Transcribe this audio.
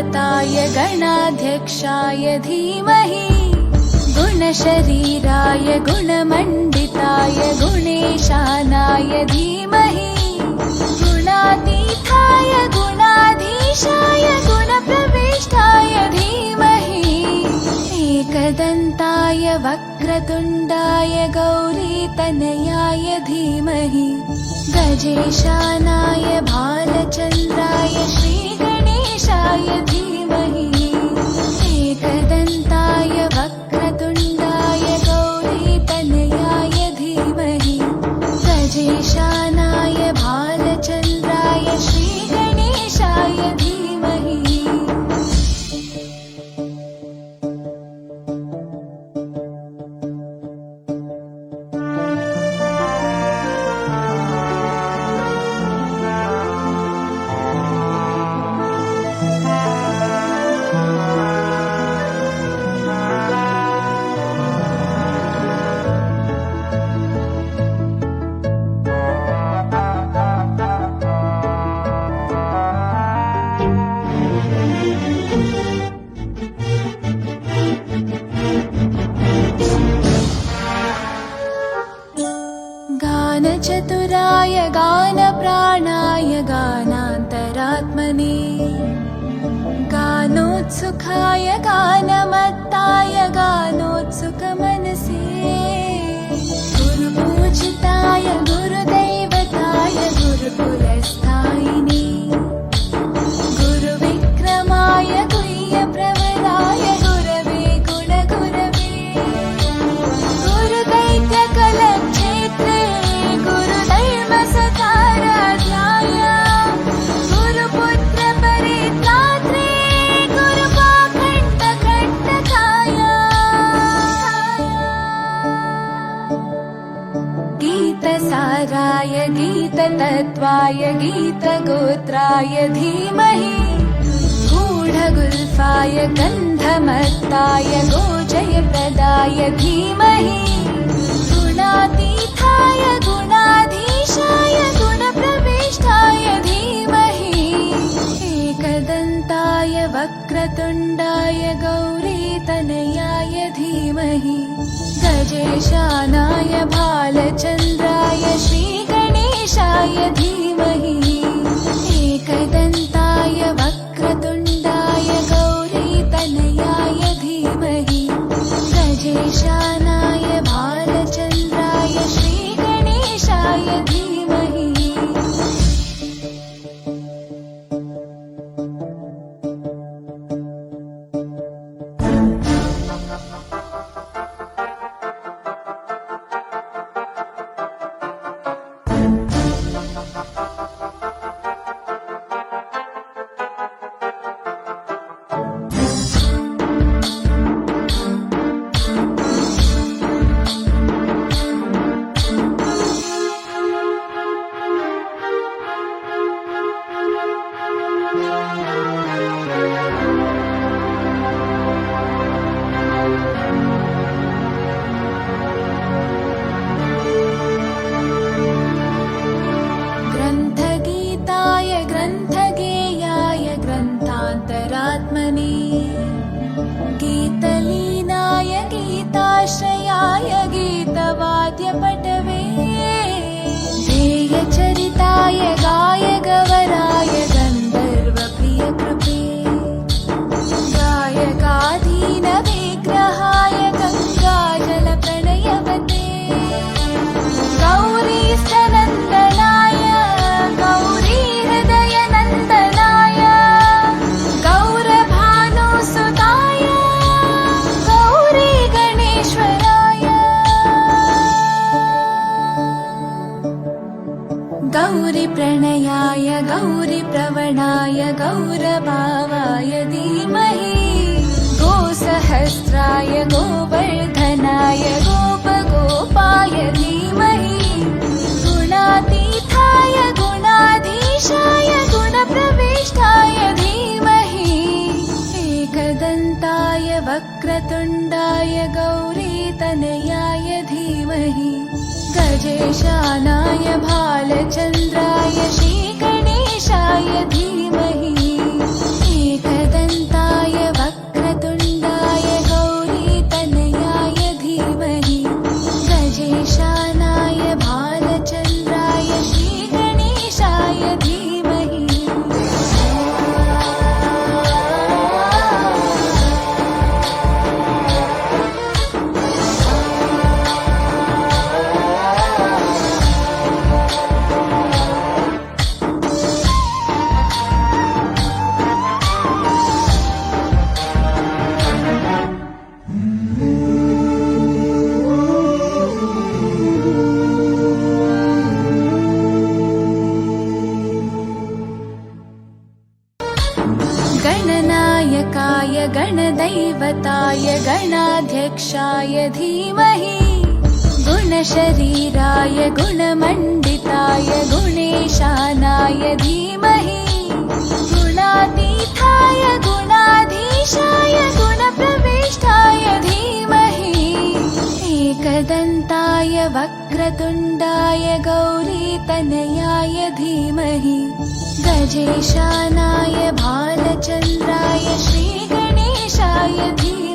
गणपताय गणाध्यक्षाय धीमहि गुणशरीराय गुणमण्डिताय गुणेशानाय धीमहि गुणातीताय गुणाधीशाय गुणप्रविष्टाय धीमहि एकदन्ताय वक्रतुण्डाय गौरीतनयाय धीमहि गजेशानाय भालचन्द्राय श्रीगणेशाय धीमहि एकदन्ताय वक्रतुण्डाय गौरीतनयाय धीमहि गजेशानाय भालचन्द्राय श्रीगणेशाय धीमहि गानचतुराय गानप्राणाय गानान्तरात्मने गानोत्सुकाय गानमत्ताय गानोत्सुकमनसे गुरुपूजिताय गुरुदैवताय गुरुकुलस्थायिने गुरुविक्रमाय गुह्यप्रवराय गुरवे गुणगुरवे गुरुदैत्यकलक्षेत्रे गुरुधर्मसताराध्याय गुरुपुत्रपरित्रात्रे गुरुपाखण्डकण्टकाय गीतसाराय गीततत्त्वाय गीतगोत्राय धीमहि गूढगुल्फाय गन्धमत्ताय गोजयप्रदाय धीमहि गुणातीताय गुणाधीशाय गुणप्रविष्टाय धीमहि एकदन्ताय वक्रतुण्डाय गौरीतनयाय धीमहि गजेशानाय भालचन्द्राय श्रीगणेशाय धीमहि एकदन्ताय वक्रतुण्डाय गौरीतनयाय धीमहि गजेशानाय भालचन्द्राय श्रीगणेशाय धीमहि ग्रन्थगीताय ग्रन्थगेयाय ग्रन्थान्तरात्मने गीतलीनाय गीताश्रयाय गीतवाद्यपटवे ध्येयचरिताय गायगवराय गन्धर्वप्रियकृपे गायकाधीनविग्रहाय गङ्गाजलप्रणयवते गौरीस्तनन्दनाय गौरीहृदयनन्दनाय गौरभानुसुताय गौरीगणेश्वराय गौरीप्रणयाय गौरीप्रवणाय गौरभावाय धीमहि गोसहस्राय गोवर्धनाय गोपगोपाय धीमहि गुणातीताय गुणाधीशाय गुणप्रविष्टाय धीमहि एकदन्ताय वक्रतुण्डाय गौरीतनयाय धीमहि गजेशानाय भालचन्द्राय श्रीगणेशाय धीमहि एकदन्ताय गणेशाय धीमहि गुणशरीराय गुणमण्डिताय गुणेशानाय धीमहि गुणातीताय गुणाधीशाय गुणप्रविष्टाय धीमहि एकदन्ताय वक्रतुण्डाय गौरीतनयाय धीमहि गजेशानाय भालचन्द्राय श्रीगणेशाय धीमहि